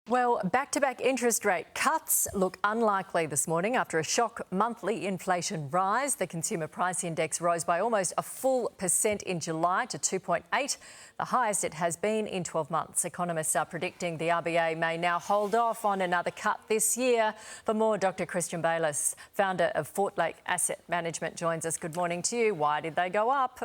Well, back-to-back interest rate cuts look unlikely this morning after a shock monthly inflation rise. The consumer price index rose by almost a full percent in July to 2.8, the highest it has been in 12 months. Economists are predicting the RBA may now hold off on another cut this year. For more, Dr. Christian Bayliss, founder of Fortlake Asset Management, joins us. Good morning to you. Why did they go up?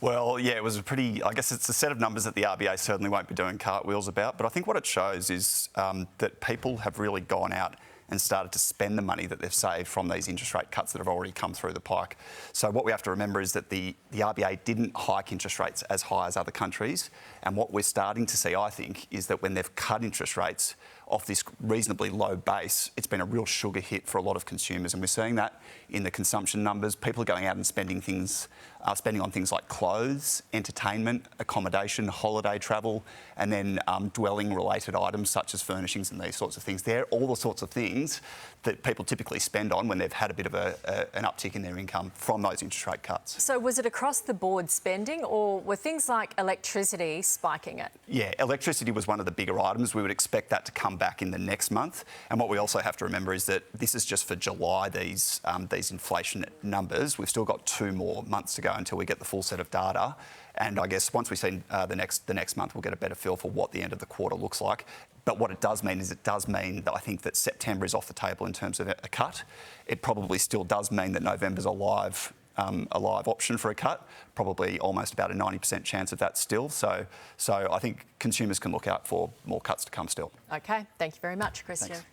Well, yeah, it was I guess it's a set of numbers that the RBA certainly won't be doing cartwheels about, but I think what it shows is that people have really gone out and started to spend the money that they've saved from these interest rate cuts that have already come through the pike. So what we have to remember is that the RBA didn't hike interest rates as high as other countries, and what we're starting to see, I think, is that when they've cut interest rates off this reasonably low base, it's been a real sugar hit for a lot of consumers, and we're seeing that in the consumption numbers. People are going out and spending on things like clothes, entertainment, accommodation, holiday travel, and then dwelling-related items such as furnishings and these sorts of things. They're all the sorts of things that people typically spend on when they've had a bit of an uptick in their income from those interest rate cuts. So was it across the board spending, or were things like electricity spiking it? Yeah, electricity was one of the bigger items. We would expect that to come back in the next month. And what we also have to remember is that this is just for July, these inflation numbers. We've still got 2 more months to go until we get the full set of data. And I guess once we see the next month, we'll get a better feel for what the end of the quarter looks like. But what it does mean is that I think that September is off the table in terms of a cut. It probably still does mean that November's a live option for a cut, probably almost about a 90% chance of that still. So I think consumers can look out for more cuts to come still. OK, thank you very much, Christian. Thanks.